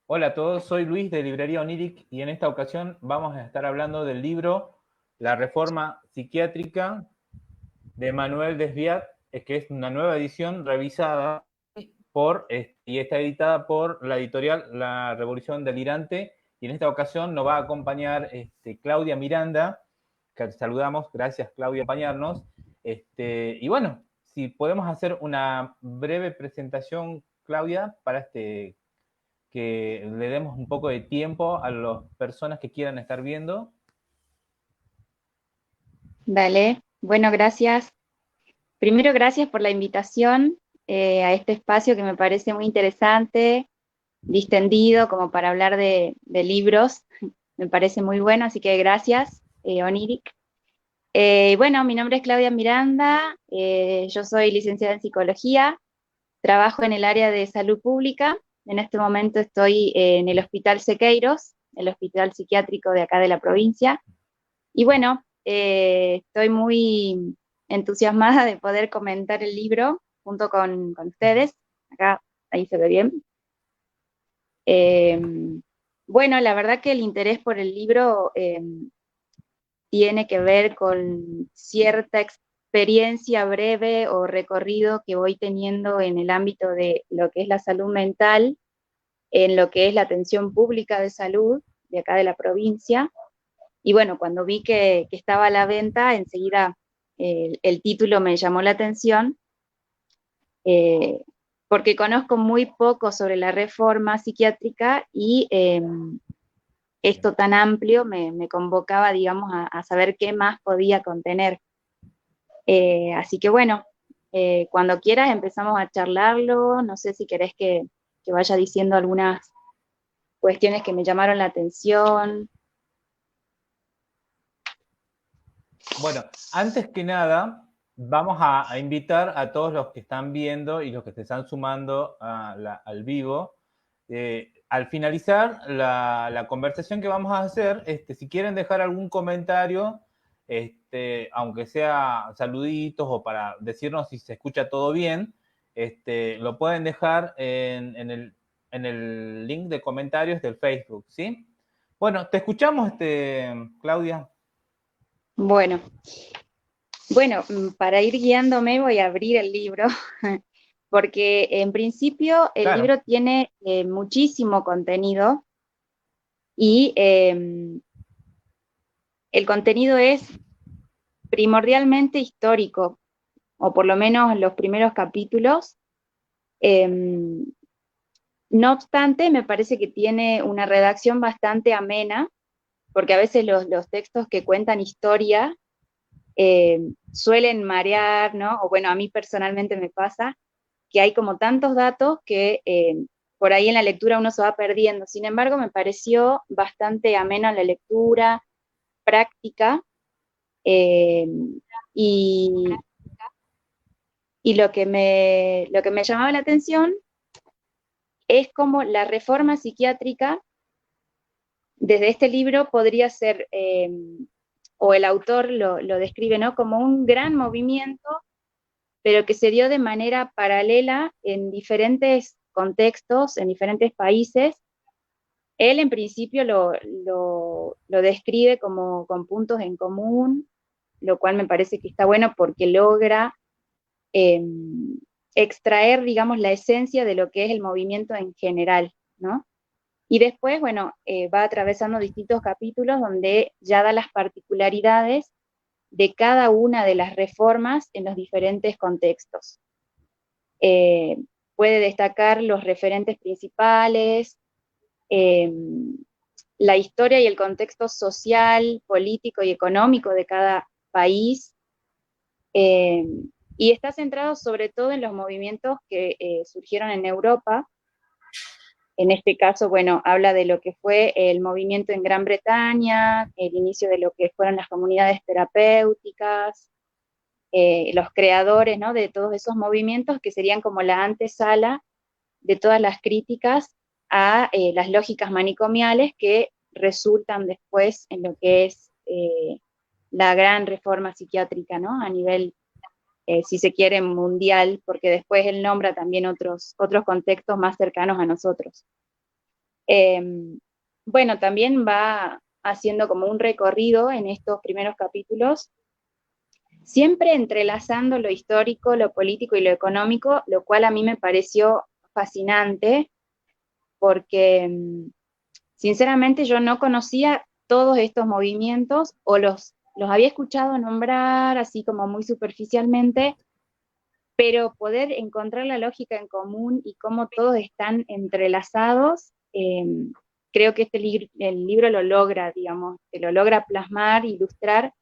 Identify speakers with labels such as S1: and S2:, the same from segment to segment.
S1: Hola a todos, soy Luis de Librería Oniric y en esta ocasión vamos a estar hablando del libro La Reforma Psiquiátrica de Manuel Desviat, que es una nueva edición revisada y está editada por la editorial La Revolución Delirante, y en esta ocasión nos va a acompañar Claudia Miranda, que saludamos, gracias Claudia por acompañarnos. Y bueno, si podemos hacer una breve presentación, Claudia, para que le demos un poco de tiempo a las personas que quieran estar viendo.
S2: Dale, bueno, gracias. Primero, gracias por la invitación a este espacio que me parece muy interesante, distendido, como para hablar de libros. Me parece muy bueno, así que gracias, Oniric. Bueno, mi nombre es Claudia Miranda, yo soy licenciada en psicología, trabajo en el área de salud pública. En este momento estoy en el Hospital Sequeiros, el hospital psiquiátrico de acá de la provincia. Y bueno, estoy muy entusiasmada de poder comentar el libro junto con ustedes. Acá, ahí se ve bien. Eh, bueno, la verdad que el interés por el libro tiene que ver con cierta experiencia breve o recorrido que voy teniendo en el ámbito de lo que es la salud mental, en lo que es la atención pública de salud de acá de la provincia. Y bueno, cuando vi que estaba a la venta, enseguida el título me llamó la atención, eh, porque conozco muy poco sobre la reforma psiquiátrica y esto tan amplio me convocaba, digamos, a saber qué más podía contener. Así que bueno, cuando quieras empezamos a charlarlo, no sé si querés que vaya diciendo algunas cuestiones que me llamaron la atención.
S1: Bueno, antes que nada, vamos a invitar a todos los que están viendo y los que se están sumando al vivo. Al finalizar la conversación que vamos a hacer, si quieren dejar algún comentario, aunque sea saluditos o para decirnos si se escucha todo bien, lo pueden dejar en el link de comentarios del Facebook, ¿sí? Bueno, te escuchamos, Claudia.
S2: Bueno, bueno, para ir guiándome voy a abrir el libro, porque en principio el
S1: Claro.
S2: libro tiene muchísimo contenido y el contenido es primordialmente histórico, o por lo menos los primeros capítulos. Em, no obstante, me parece que tiene una redacción bastante amena, porque a veces los textos que cuentan historia suelen marear, ¿no? O bueno, a mí personalmente me pasa que hay como tantos datos que por ahí en la lectura uno se va perdiendo. Sin embargo, me pareció bastante amena la lectura, práctica, eh, y, y lo que me llamaba la atención es como la reforma psiquiátrica desde este libro podría ser, o el autor lo describe, ¿no? Como un gran movimiento, pero que se dio de manera paralela en diferentes contextos, en diferentes países. Él en principio lo describe como con puntos en común, lo cual me parece que está bueno porque logra eh, extraer, digamos, la esencia de lo que es el movimiento en general, ¿no? Y después, bueno, va atravesando distintos capítulos donde ya da las particularidades de cada una de las reformas en los diferentes contextos. Eh, Puede destacar los referentes principales, eh, la historia y el contexto social, político y económico de cada país, eh, y está centrado sobre todo en los movimientos que surgieron en Europa. En este caso, bueno, habla de lo que fue el movimiento en Gran Bretaña, el inicio de lo que fueron las comunidades terapéuticas, los creadores, ¿no? De todos esos movimientos que serían como la antesala de todas las críticas a las lógicas manicomiales que resultan después en lo que es la gran reforma psiquiátrica, ¿no? A nivel, si se quiere, mundial, porque después él nombra también otros contextos más cercanos a nosotros. Bueno, también va haciendo como un recorrido en estos primeros capítulos, siempre entrelazando lo histórico, lo político y lo económico, lo cual a mí me pareció fascinante, porque sinceramente yo no conocía todos estos movimientos o los había escuchado nombrar así como muy superficialmente, pero poder encontrar la lógica en común y cómo todos están entrelazados, creo que el libro lo logra, digamos, que lo logra plasmar, ilustrar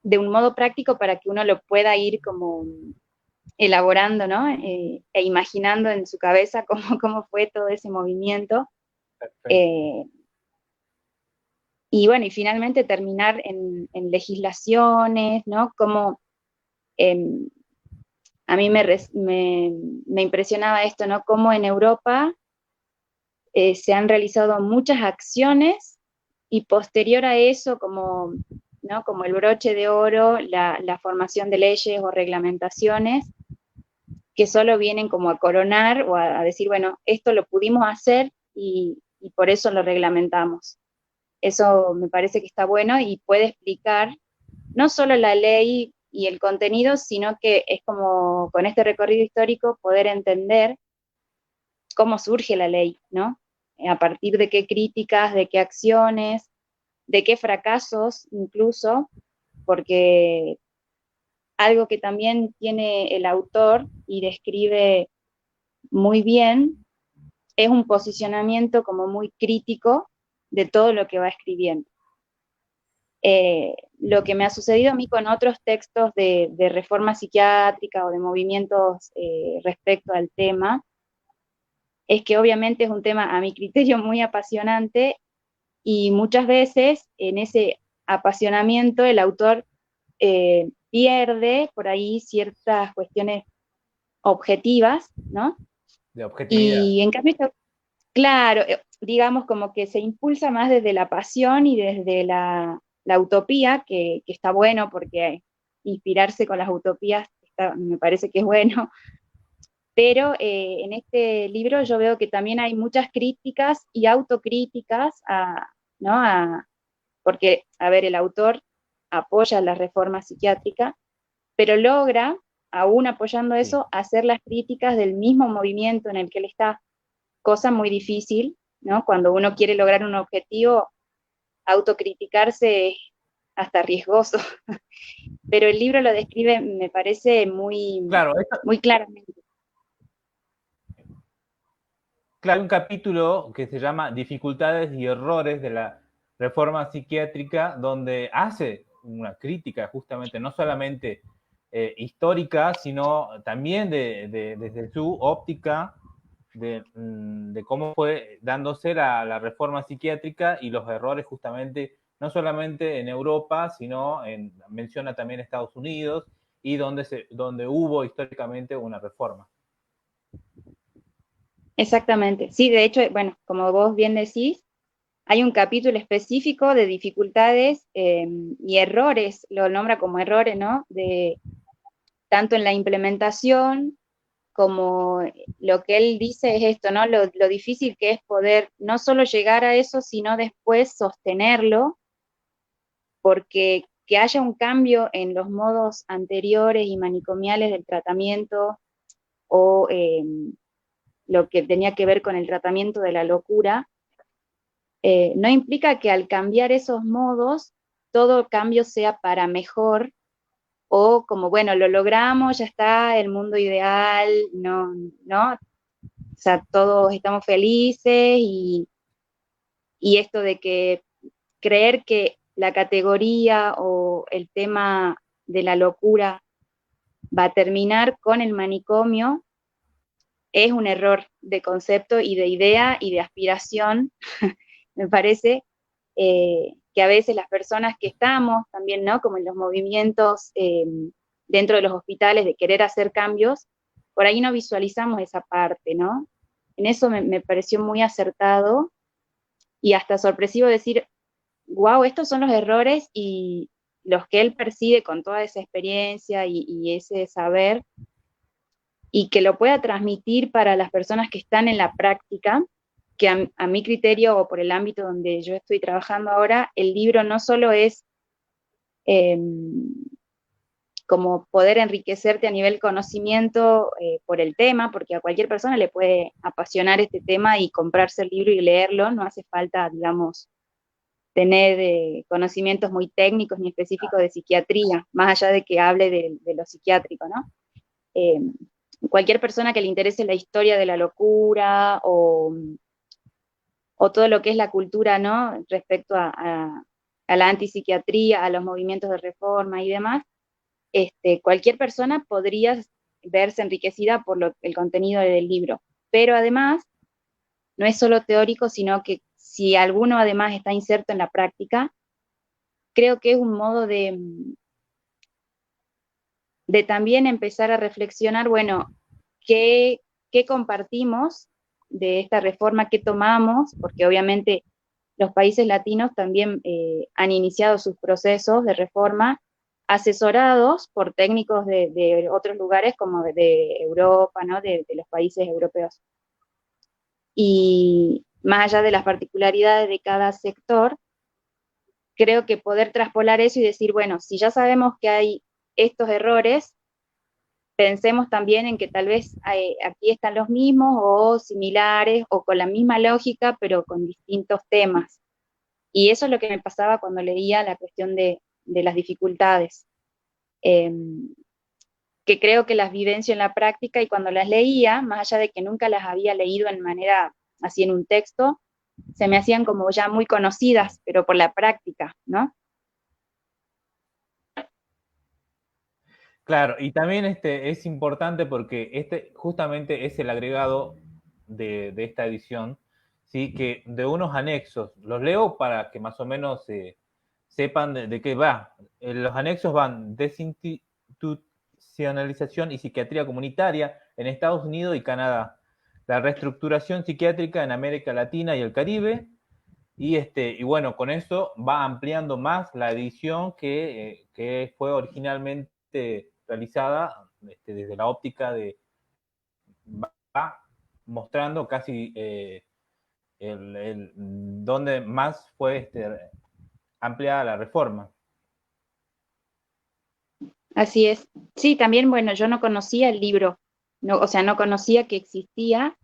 S2: de un modo práctico para que uno lo pueda ir como elaborando, ¿no? E imaginando en su cabeza cómo fue todo ese movimiento.
S1: Perfecto.
S2: Eh, y bueno, y finalmente terminar en legislaciones, ¿no? Como em, a mí me impresionaba esto, ¿no? Cómo en Europa se han realizado muchas acciones y posterior a eso, como, ¿no? Como el broche de oro, la formación de leyes o reglamentaciones que solo vienen como a coronar o a decir, bueno, esto lo pudimos hacer y por eso lo reglamentamos. Eso me parece que está bueno y puede explicar no solo la ley y el contenido, sino que es como con este recorrido histórico poder entender cómo surge la ley, ¿no? A partir de qué críticas, de qué acciones, de qué fracasos incluso, porque algo que también tiene el autor y describe muy bien es un posicionamiento como muy crítico de todo lo que va escribiendo. Lo que me ha sucedido a mí con otros textos de reforma psiquiátrica o de movimientos respecto al tema, es que obviamente es un tema a mi criterio muy apasionante y muchas veces en ese apasionamiento el autor pierde por ahí ciertas cuestiones objetivas, ¿no?
S1: De objetividad.
S2: Y en cambio, claro, digamos como que se impulsa más desde la pasión y desde la utopía, que está bueno porque inspirarse con las utopías me parece que es bueno, pero en este libro yo veo que también hay muchas críticas y autocríticas, ¿no? Porque, a ver, el autor apoya la reforma psiquiátrica, pero logra, aún apoyando
S1: Sí.
S2: eso, hacer las críticas del mismo movimiento en el que él está, cosa muy difícil, ¿no? Cuando uno quiere lograr un objetivo, autocriticarse es hasta riesgoso, pero el libro lo describe, me parece,
S1: Claro,
S2: muy claramente.
S1: claro, hay un capítulo que se llama Dificultades y errores de la reforma psiquiátrica, donde hace una crítica justamente, no solamente histórica, sino también desde su óptica de cómo fue dándose la reforma psiquiátrica y los errores justamente, no solamente en Europa, sino menciona también Estados Unidos y donde hubo históricamente una reforma.
S2: Exactamente. Sí, de hecho, bueno, como vos bien decís, hay un capítulo específico de dificultades y errores, lo nombra como errores, ¿no? Tanto en la implementación como lo que él dice es esto, ¿no? Lo difícil que es poder no solo llegar a eso, sino después sostenerlo, porque que haya un cambio en los modos anteriores y manicomiales del tratamiento o lo que tenía que ver con el tratamiento de la locura, no implica que al cambiar esos modos, todo cambio sea para mejor o como, bueno, lo logramos, ya está, el mundo ideal, no, no, o sea, todos estamos felices y esto de que creer que la categoría o el tema de la locura va a terminar con el manicomio es un error de concepto y de idea y de aspiración, me parece, que a veces las personas que estamos también, ¿no? Como en los movimientos dentro de los hospitales de querer hacer cambios, por ahí no visualizamos esa parte, ¿no? En eso me pareció muy acertado y hasta sorpresivo decir, wow, estos son los errores y los que él percibe con toda esa experiencia y ese saber y que lo pueda transmitir para las personas que están en la práctica, que a mi criterio o por el ámbito donde yo estoy trabajando ahora, el libro no solo es eh, como poder enriquecerte a nivel conocimiento por el tema, porque a cualquier persona le puede apasionar este tema y comprarse el libro y leerlo, no hace falta, digamos, tener conocimientos muy técnicos ni específicos de psiquiatría, más allá de que hable de lo psiquiátrico, ¿no? Eh, Cualquier persona que le interese la historia de la locura o todo lo que es la cultura, ¿no? Respecto a la antipsiquiatría, a los movimientos de reforma y demás, cualquier persona podría verse enriquecida por el contenido del libro. Pero además, no es solo teórico, sino que si alguno además está inserto en la práctica, creo que es un modo de también empezar a reflexionar, bueno, ¿qué, qué compartimos de esta reforma, qué tomamos? Porque obviamente los países latinos también han iniciado sus procesos de reforma asesorados por técnicos de otros lugares como de Europa, ¿no? De los países europeos. Y más allá de las particularidades de cada sector, creo que poder traspolar eso y decir, bueno, si ya sabemos que hay estos errores, pensemos también en que tal vez aquí están los mismos o similares o con la misma lógica, pero con distintos temas. Y eso es lo que me pasaba cuando leía la cuestión de las dificultades, eh, que creo que las vivencio en la práctica y cuando las leía, más allá de que nunca las había leído en manera así en un texto, se me hacían como ya muy conocidas, pero por la práctica, ¿no?
S1: Claro, y también es importante porque justamente es el agregado de esta edición, ¿sí? Que de unos anexos, los leo para que más o menos sepan de qué va. Los anexos van desinstitucionalización y psiquiatría comunitaria en Estados Unidos y Canadá, la reestructuración psiquiátrica en América Latina y el Caribe, y bueno, con eso va ampliando más la edición que fue originalmente realizada desde la óptica va mostrando casi donde más fue ampliada la reforma.
S2: Así es. Sí, también, bueno, yo no conocía el libro, no, o sea, no conocía que existía,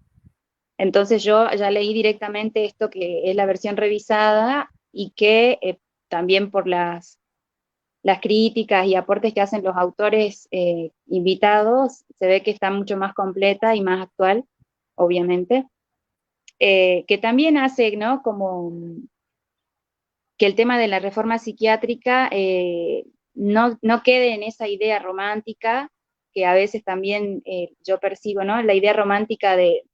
S2: entonces yo ya leí directamente esto que es la versión revisada y que también por las críticas y aportes que hacen los autores invitados, se ve que está mucho más completa y más actual, obviamente, que también hace, ¿no? Como que el tema de la reforma psiquiátrica no quede en esa idea romántica que a veces también yo percibo, ¿no? La idea romántica de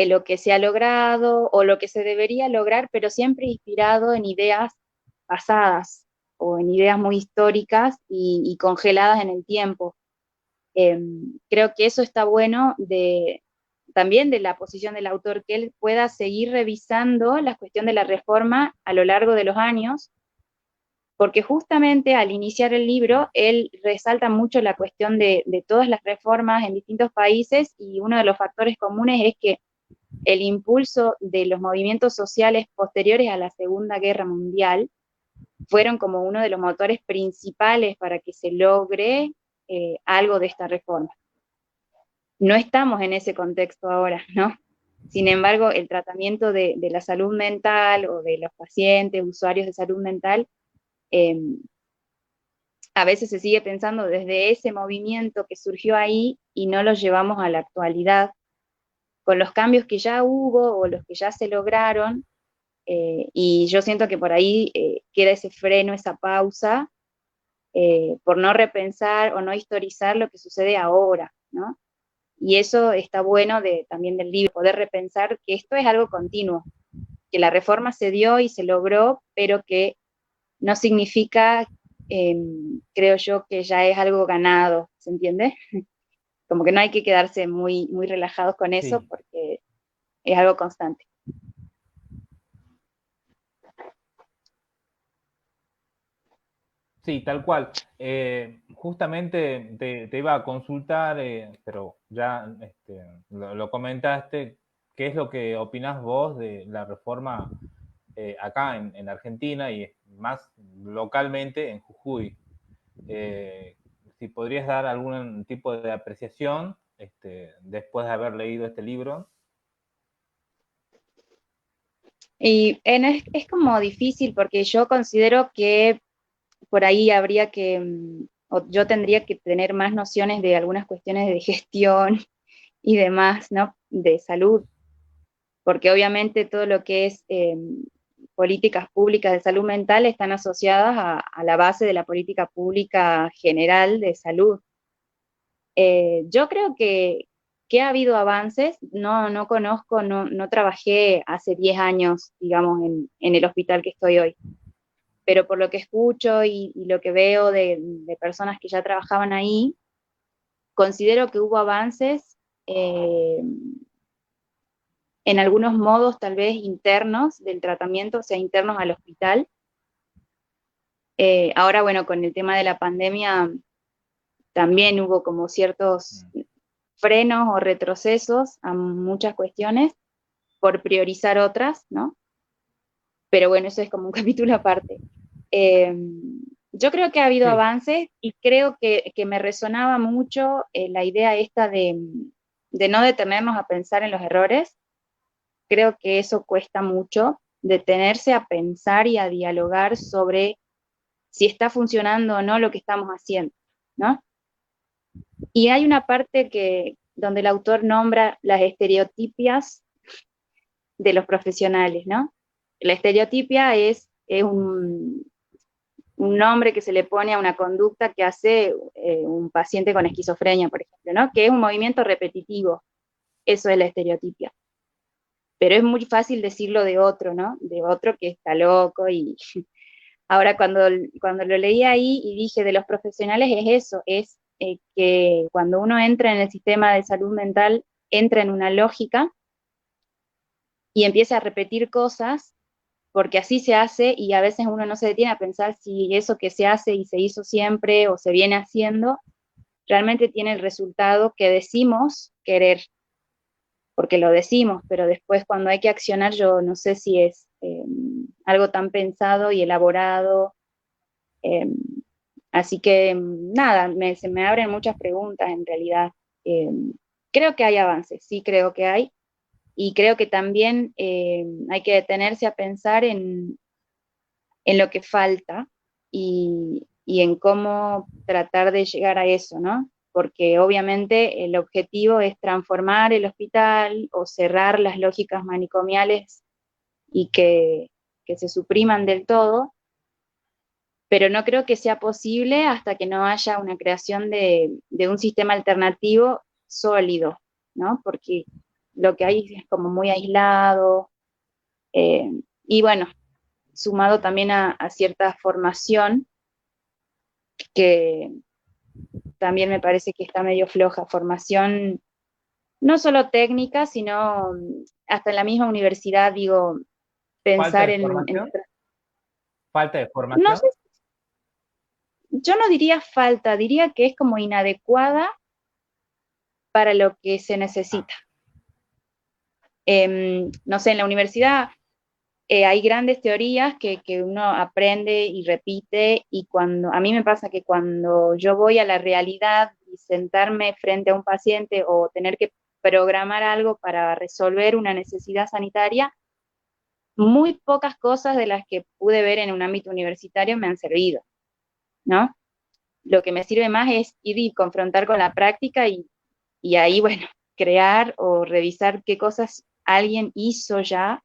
S2: lo que se ha logrado o lo que se debería lograr, pero siempre inspirado en ideas pasadas o en ideas muy históricas y congeladas en el tiempo. Creo que eso está bueno también de la posición del autor, que él pueda seguir revisando la cuestión de la reforma a lo largo de los años, porque justamente al iniciar el libro, él resalta mucho la cuestión de todas las reformas en distintos países y uno de los factores comunes es que el impulso de los movimientos sociales posteriores a la Segunda Guerra Mundial fueron como uno de los motores principales para que se logre algo de esta reforma. No estamos en ese contexto ahora, ¿no? Sin embargo, el tratamiento de la salud mental o de los pacientes, usuarios de salud mental, eh, a veces se sigue pensando desde ese movimiento que surgió ahí y no lo llevamos a la actualidad con los cambios que ya hubo o los que ya se lograron, y yo siento que por ahí queda ese freno, esa pausa, por no repensar o no historizar lo que sucede ahora, ¿no? Y eso está bueno también del libro, poder repensar que esto es algo continuo, que la reforma se dio y se logró, pero que no significa, eh, creo yo, que ya es algo ganado, ¿se entiende? Como que no hay que quedarse muy relajados con eso
S1: Sí,
S2: porque es algo constante.
S1: sí, tal cual. Justamente te iba a consultar, pero ya lo comentaste, qué es lo que opinás vos de la reforma acá en Argentina y más localmente en Jujuy. Si podrías dar algún tipo de apreciación después de haber leído este libro.
S2: Y es como difícil porque yo considero que por ahí habría que, o yo tendría que tener más nociones de algunas cuestiones de gestión y demás, ¿no? De salud, porque obviamente todo lo que es políticas públicas de salud mental están asociadas a la base de la política pública general de salud. Yo creo que ha habido avances, no conozco, no trabajé hace 10 años, digamos, en el hospital que estoy hoy, pero por lo que escucho y lo que veo de personas que ya trabajaban ahí, considero que hubo avances en algunos modos tal vez internos del tratamiento, o sea, internos al hospital. Ahora, bueno, con el tema de la pandemia también hubo como ciertos frenos o retrocesos a muchas cuestiones por priorizar otras, ¿no? Pero bueno, eso es como un capítulo aparte. Eh, yo creo que ha habido
S1: Sí,
S2: avances y creo que me resonaba mucho la idea esta de no detenernos a pensar en los errores. Creo que eso cuesta mucho, detenerse a pensar y a dialogar sobre si está funcionando o no lo que estamos haciendo, ¿no? Y hay una parte donde el autor nombra las estereotipias de los profesionales, ¿no? La estereotipia es un nombre que se le pone a una conducta que hace un paciente con esquizofrenia, por ejemplo, ¿no? Que es un movimiento repetitivo, eso es la estereotipia. Pero es muy fácil decirlo de otro, ¿no? De otro que está loco y ahora cuando lo leí ahí y dije de los profesionales es eso, es que cuando uno entra en el sistema de salud mental, entra en una lógica y empieza a repetir cosas porque así se hace y a veces uno no se detiene a pensar si eso que se hace y se hizo siempre o se viene haciendo realmente tiene el resultado que decimos querer, porque lo decimos, pero después cuando hay que accionar yo no sé si es algo tan pensado y elaborado. eh, Así que nada, se me abren muchas preguntas en realidad. Eh, Creo que hay avances, sí creo que hay, y creo que también hay que detenerse a pensar en lo que falta y en cómo tratar de llegar a eso, ¿no? Porque obviamente el objetivo es transformar el hospital o cerrar las lógicas manicomiales y que se supriman del todo, pero no creo que sea posible hasta que no haya una creación de un sistema alternativo sólido, ¿no? Porque lo que hay es como muy aislado, eh, y bueno, sumado también a cierta formación que también me parece que está medio floja, formación no solo técnica, sino hasta en la misma universidad, digo,
S1: falta
S2: pensar
S1: de formación. Falta de
S2: no
S1: formación.
S2: sé, yo no diría falta, diría que es como inadecuada para lo que se
S1: Ah,
S2: necesita. No sé, en la universidad hay grandes teorías que uno aprende y repite y cuando, a mí me pasa que cuando yo voy a la realidad y sentarme frente a un paciente o tener que programar algo para resolver una necesidad sanitaria, muy pocas cosas de las que pude ver en un ámbito universitario me han servido, ¿no? Lo que me sirve más es ir y confrontar con la práctica y ahí, bueno, crear o revisar qué cosas alguien hizo ya,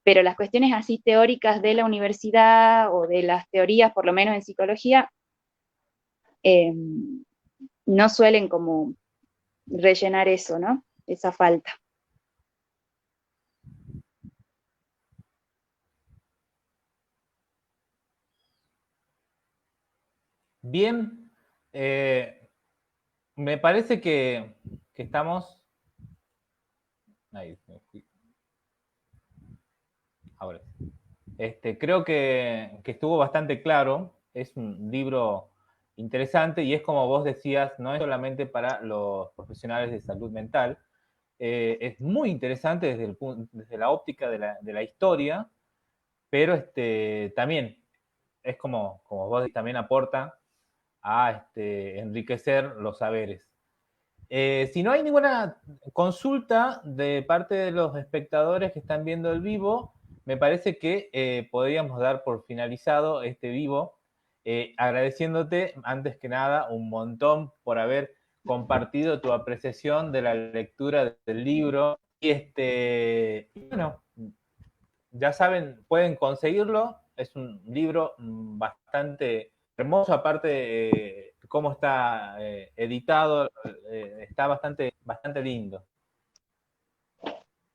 S2: pero las cuestiones así teóricas de la universidad o de las teorías, por lo menos en psicología, eh, no suelen como rellenar eso, ¿no? Esa falta.
S1: bien, me parece que estamos. Ahí, me fui. Ahora sí. Creo que estuvo bastante claro. Es un libro interesante y es como vos decías, no es solamente para los profesionales de salud mental, es muy interesante desde la óptica de la historia, pero también es como vos decís, también aporta a enriquecer los saberes. Si no hay ninguna consulta de parte de los espectadores que están viendo el vivo, me parece que podríamos dar por finalizado este vivo, agradeciéndote antes que nada un montón por haber compartido tu apreciación de la lectura del libro. Y bueno, ya saben, pueden conseguirlo. Es un libro bastante hermoso, aparte cómo está editado, está bastante lindo.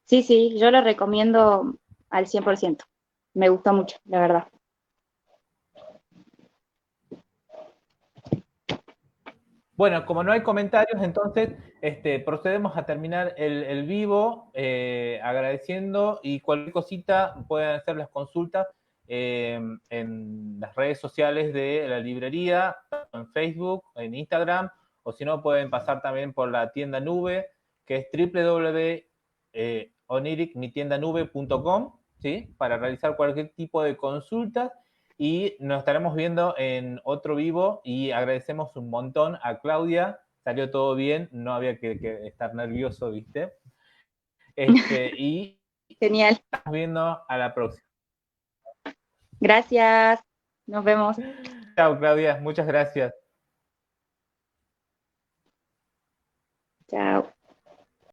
S2: Sí, sí, yo lo recomiendo al 100%. Me gustó mucho, la verdad.
S1: Bueno, como no hay comentarios, entonces procedemos a terminar el vivo agradeciendo y cualquier cosita pueden hacer las consultas en las redes sociales de la librería, en Facebook, en Instagram, o si no pueden pasar también por la tienda nube, que es www.oniricmitiendanube.com, ¿sí? Para realizar cualquier tipo de consultas y nos estaremos viendo en otro vivo y agradecemos un montón a Claudia. Salió todo bien, no había que estar nervioso, ¿viste? Y
S2: Genial.
S1: estamos viendo a la próxima.
S2: Gracias. Nos vemos.
S1: Chao, Claudia. Muchas gracias.
S2: Chao.